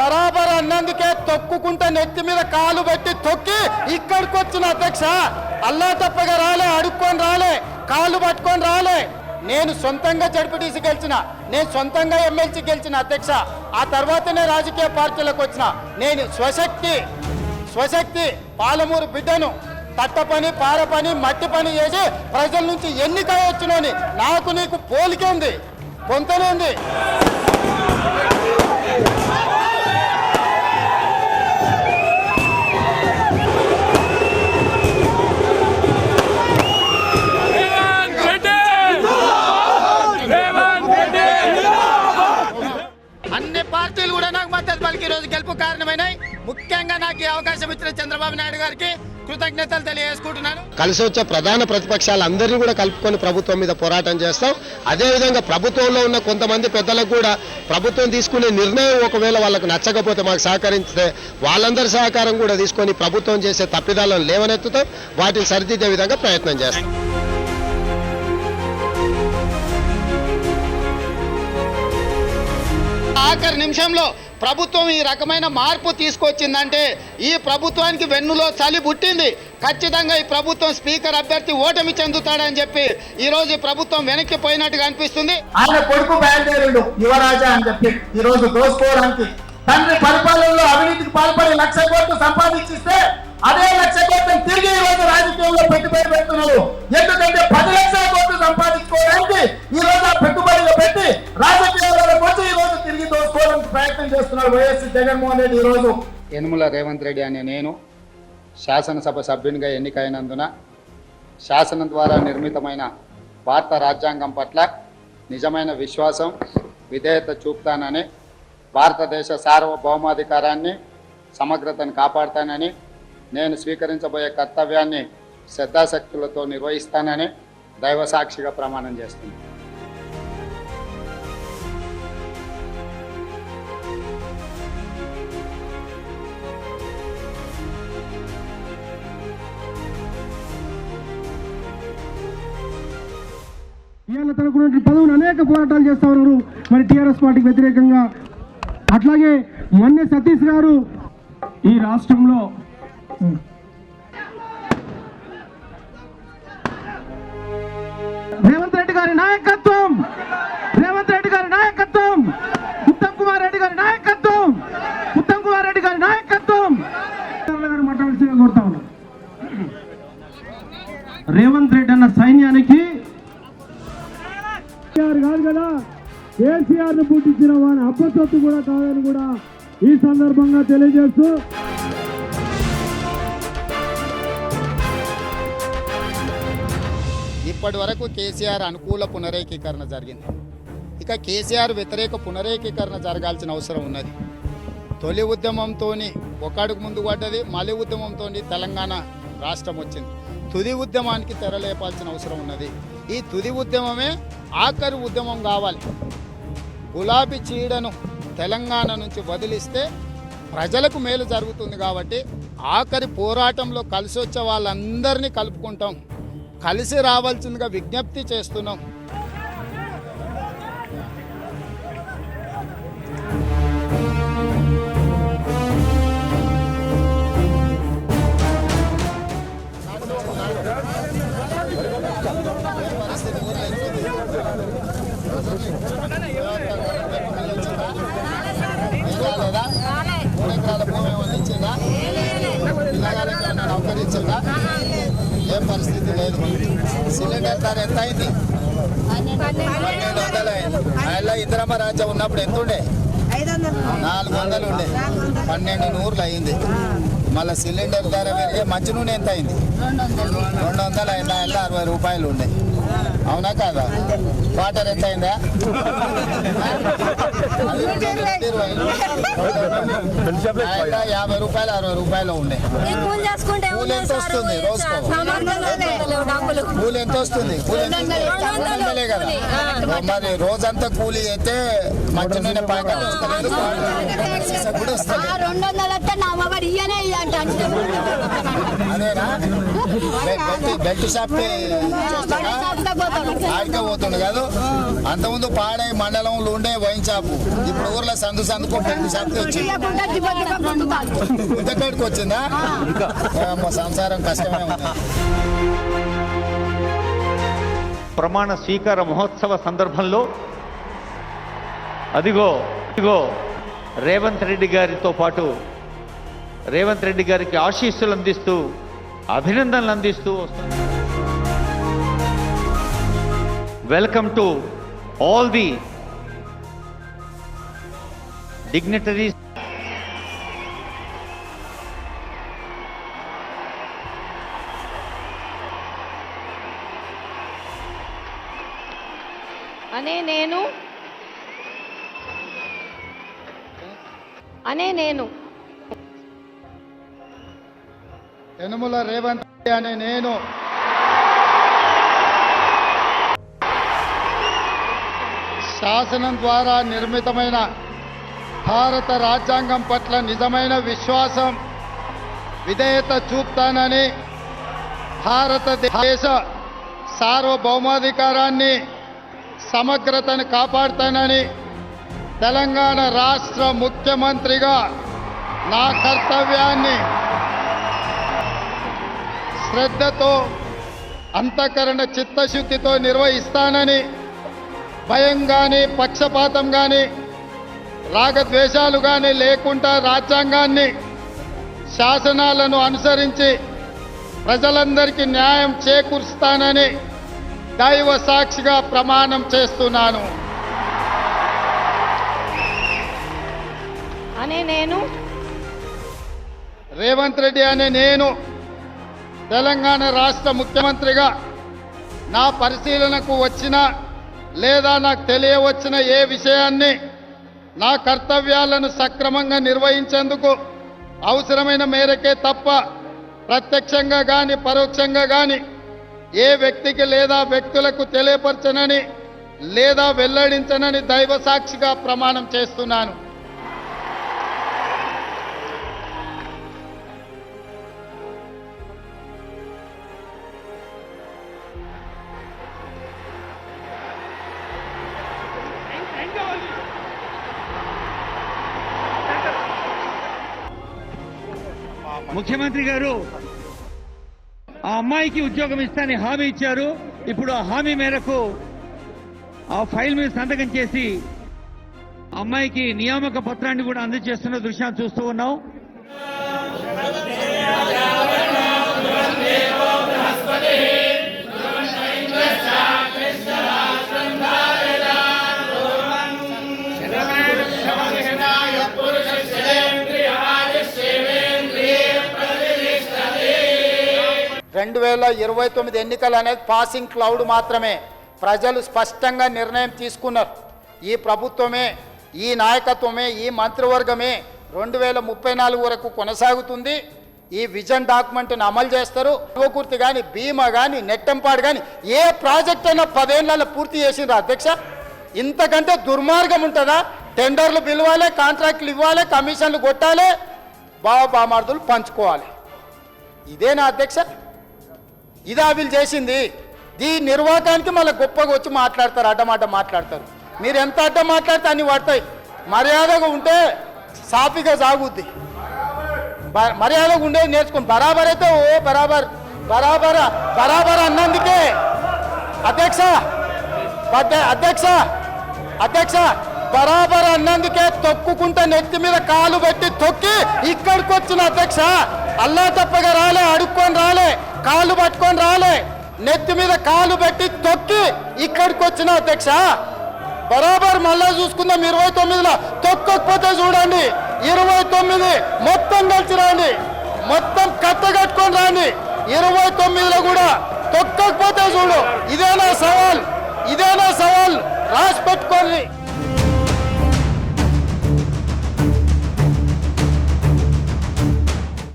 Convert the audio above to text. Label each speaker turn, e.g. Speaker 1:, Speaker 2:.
Speaker 1: బరాబర్ అన్నందుకే తొక్కుకుంటా నెత్తి మీద కాలు పెట్టి తొక్కి ఇక్కడికి వచ్చిన అధ్యక్ష. అల్లా తప్పగా రాలే, అడుక్కొని రాలే, కాళ్ళు పట్టుకొని రాలే. నేను సొంతంగా జడ్పీటీసీ గెలిచిన, నేను సొంతంగా ఎమ్మెల్సీ గెలిచిన అధ్యక్ష. ఆ తర్వాతనే రాజకీయ పార్టీలకు వచ్చిన. నేను స్వశక్తి పాలమూరు బిడ్డను. తట్ట పని, పార పని, మట్టి పని చేసి ప్రజల నుంచి ఎన్నిక వచ్చినని నాకు నీకు పోలికే ఉంది, పొంతనే ఉంది. అన్ని పార్టీలు కూడా నాకు మద్దతు పలికి ఈరోజు గెలుపు కారణమైనాయి. ముఖ్యంగా నాకు ఈ అవకాశం ఇచ్చిన చంద్రబాబు నాయుడు గారికి కృతజ్ఞతలు తెలియజేసుకుంటున్నాను.
Speaker 2: కలిసి వచ్చే ప్రధాన ప్రతిపక్షాలందరినీ కూడా కలుపుకొని ప్రభుత్వం మీద పోరాటం చేస్తాం. అదేవిధంగా ప్రభుత్వంలో ఉన్న కొంతమంది పెద్దలకు కూడా ప్రభుత్వం తీసుకునే నిర్ణయం ఒకవేళ వాళ్ళకు నచ్చకపోతే మాకు సహకరిస్తే వాళ్ళందరి సహకారం కూడా తీసుకొని ప్రభుత్వం చేసే తప్పిదాలను లేవనెత్తుతాం, వాటిని సరిదిద్దే విధంగా ప్రయత్నం చేస్తాం.
Speaker 1: ఆఖరి నిమిషంలో ప్రభుత్వం ఈ రకమైన మార్పు తీసుకొచ్చిందంటే ఈ ప్రభుత్వానికి వెన్నులో చలి పుట్టింది. ఖచ్చితంగా ఈ ప్రభుత్వం స్పీకర్ అభ్యర్థి ఓటమి చెందుతాడని చెప్పి ఈ రోజు ఈ ప్రభుత్వం వెనక్కి పోయినట్టుగా అనిపిస్తుంది.
Speaker 3: ఆయన కొడుకు బయలుదేరుడు యువరాజా అని చెప్పి ఈ రోజు దోసుకోవడానికి. తండ్రి పరిపాలనలో అవినీతికి పాల్పడి 1,00,000 కోట్లు సంపాదించిస్తే అదే 1,00,000 కోట్లను తిరిగి ఈ రోజు రాజకీయంలో పెట్టుబడి పెడుతున్నారు. ఎందుకంటే 10,00,000 కోట్లు సంపాదించుకోవడానికి ఈ రోజు ఆ పెట్టుబడిలో పెట్టి రాజకీయాల్లోకి వచ్చి ఈ రోజు తిరిగి దోసుకోవడానికి ప్రయత్నం చేస్తున్నారు వైఎస్ జగన్మోహన్ రెడ్డి. ఈ రోజు
Speaker 1: యనుమల రేవంత్ రెడ్డి అనే నేను శాసనసభ సభ్యునిగా ఎన్నికైనందున శాసనం ద్వారా నిర్మితమైన భారత రాజ్యాంగం పట్ల నిజమైన విశ్వాసం, విధేయత చూపుతానని, భారతదేశ సార్వభౌమాధికారాన్ని, సమగ్రతను కాపాడుతానని, నేను స్వీకరించబోయే కర్తవ్యాన్ని శ్రద్ధాశక్తులతో నిర్వహిస్తానని దైవ సాక్షిగా ప్రమాణం చేస్తున్నాను.
Speaker 4: ఇవాళ తనకున్న పదవులు అనేక పోరాటాలు చేస్తా ఉన్నారు మరి టీఆర్ఎస్ పార్టీకి వ్యతిరేకంగా. అట్లాగే మొన్నే సతీష్ గారు ఈ రాష్ట్రంలో రేవంత్ రెడ్డి గారి నాయకత్వం, ఉత్తమ్ కుమార్ రెడ్డి గారి నాయకత్వం మాట్లాడాల్సిందిగా కోరుతా ఉన్నాం. రేవంత్ రెడ్డి అన్న సైన్యానికి కాదు కదా, కేసీఆర్ ను పుట్టించిన వాని అబ్బతొత్తు కూడా కాదని కూడా ఈ సందర్భంగా తెలియజేస్తూ
Speaker 1: ఇప్పటి వరకు కేసీఆర్ అనుకూల పునరేకీకరణ జరిగింది. ఇక కేసీఆర్ వ్యతిరేక పునరేకీకరణ జరగాల్సిన అవసరం ఉన్నది. తొలి ఉద్యమంతో ఒక అడుగు ముందు పడ్డది, మళ్ళీ ఉద్యమంతో తెలంగాణ రాష్ట్రం వచ్చింది. తుది ఉద్యమానికి తెరలేపాల్సిన అవసరం ఉన్నది. ఈ తుది ఉద్యమమే ఆఖరి ఉద్యమం కావాలి. గులాబీ చీడను తెలంగాణ నుంచి వదిలిస్తే ప్రజలకు మేలు జరుగుతుంది. కాబట్టి ఆఖరి పోరాటంలో కలిసి వచ్చే వాళ్ళందరినీ కలుపుకుంటాం, కలిసి రావాల్సిందిగా విజ్ఞప్తి చేస్తున్నాం. ఏం పరిస్థితి లేదు. సిలిండర్ ధర ఎంత అయింది? 1200 అయింది. ఆయన ఇందిరమ్మ రాజ్యం ఉన్నప్పుడు ఎంత ఉండే? 400 ఉండే, 1200 అయింది. మళ్ళీ సిలిండర్ ధర పెరిగే. మంచి నూనె ఎంత అయింది? 200 అయిందా? 60 రూపాయలు ఉండే. అవునా కాదా? వాటర్ ఎంత అయిందా? 50 రూపాయలు 60 రూపాయలు ఉండే. కూలి ఎంత వస్తుంది రోజుకో? కూలి ఎంత వస్తుంది? కూలి కదా. మరి రోజంతా కూలి అయితే మంచి నూనె ప్యాకెట్ వస్తుంది.
Speaker 5: 200 వాడు ఇయ్యనే ఇయ్య అంటే
Speaker 1: అదేనా బెల్ట్ షాప్ ఆడికే పోతుండు కాదు. అంతకుముందు పాడై మండలంలో ఉండే వైన్ షాపు, ఇప్పుడు ఊర్లో సందుకు బెల్ట్ షాప్ వచ్చింది. ఇంతకాడికి వచ్చిందా? సంసారం కష్టమే ఉంది.
Speaker 6: ప్రమాణ స్వీకార మహోత్సవ సందర్భంలో అదిగో రేవంత్ రెడ్డి గారితో పాటు రేవంత్ రెడ్డి గారికి ఆశీస్సులు అందిస్తూ అభినందనలు అందిస్తూ వస్తున్నారు. Welcome to all the dignitaries.
Speaker 5: నేను
Speaker 1: యనుమల రేవంత్ రెడ్డి అనే నేను శాసనం ద్వారా నిర్మితమైన భారత రాజ్యాంగం పట్ల నిజమైన విశ్వాసం, విధేయత చూపుతానని, భారతదేశ సార్వభౌమాధికారాన్ని, సమగ్రతను కాపాడుతానని, తెలంగాణ రాష్ట్ర ముఖ్యమంత్రిగా నా కర్తవ్యాన్ని శ్రద్ధతో, అంతఃకరణ చిత్తశుద్ధితో నిర్వహిస్తానని, భయం కానీ పక్షపాతం కానీ రాగద్వేషాలు కానీ లేకుండా రాజ్యాంగాన్ని, శాసనాలను అనుసరించి ప్రజలందరికీ న్యాయం చేకూరుస్తానని దైవ సాక్షిగా ప్రమాణం చేస్తున్నాను. రేవంత్ రెడ్డి అనే నేను తెలంగాణ రాష్ట్ర ముఖ్యమంత్రిగా నా పరిశీలనకు వచ్చిన లేదా నాకు తెలియవచ్చిన ఏ విషయాన్ని నా కర్తవ్యాలను సక్రమంగా నిర్వహించేందుకు అవసరమైన మేరకే తప్ప ప్రత్యక్షంగా కానీ పరోక్షంగా కానీ ఏ వ్యక్తికి లేదా వ్యక్తులకు తెలియపరచనని లేదా వెల్లడించనని దైవ సాక్షిగా ప్రమాణం చేస్తున్నాను.
Speaker 6: ముఖ్యమంత్రి గారు ఆ అమ్మాయికి ఉద్యోగం ఇస్తానని హామీ ఇచ్చారు. ఇప్పుడు ఆ హామీ మేరకు ఆ ఫైల్ మీద సంతకం చేసి అమ్మాయికి నియామక పత్రాన్ని కూడా అందజేస్తున్న దృశ్యాన్ని చూస్తూ ఉన్నాం.
Speaker 1: రెండు 2029 ఎన్నికలు అనేది పాసింగ్ క్లౌడ్ మాత్రమే. ప్రజలు స్పష్టంగా నిర్ణయం తీసుకున్నారు. ఈ ప్రభుత్వమే, ఈ నాయకత్వమే, ఈ మంత్రివర్గమే 2034 వరకు కొనసాగుతుంది. ఈ విజన్ డాక్యుమెంట్ను అమలు చేస్తారు. యువకుర్తి కానీ, భీమా కానీ, నెట్టంపాడు కానీ ఏ ప్రాజెక్ట్ అయినా 10 ఏళ్లలో పూర్తి చేసిండ్రు అధ్యక్ష. ఇంతకంటే దుర్మార్గం ఉంటుందా? టెండర్లు పిలవాలి, కాంట్రాక్టులు ఇవ్వాలి, కమిషన్లు కొట్టాలి, బామార్దులు పంచుకోవాలి. ఇదేనా అధ్యక్ష? ఇదా వీళ్ళు చేసింది? ఈ నిర్వాహకానికి మళ్ళీ గొప్పగా వచ్చి మాట్లాడతారు, అడ్డమాట మాట్లాడతారు. మీరు ఎంత అడ్డం మాట్లాడితే అన్ని పడతాయి. మర్యాదగా ఉంటే సాఫీగా సాగుద్ది. మర్యాదగా ఉండేది నేర్చుకుని బరాబర్ అయితే బరాబర్ అన్నందుకే అధ్యక్ష బరాబర్ అన్నందుకే తొక్కుకుంటే నెత్తి మీద కాలు పెట్టి తొక్కి ఇక్కడికి వచ్చిన అధ్యక్ష. అల్లా తప్పగా రాలే, అడుక్కొని రాలే, కాళ్ళు పట్టుకొని రాలే, నెత్తి మీద కాలు పెట్టి తొక్కి ఇక్కడికి వచ్చిన అధ్యక్ష. బరాబర్ మళ్ళా చూసుకుందాం. 29లో తొక్కకపోతే చూడండి, 29 మొత్తం కలిసి రాండి, మొత్తం కట్టగట్టుకొని రాండి. 29లో కూడా తొక్కకపోతే చూడు. ఇదేనా సవాల్? రాసి పెట్టుకోండి.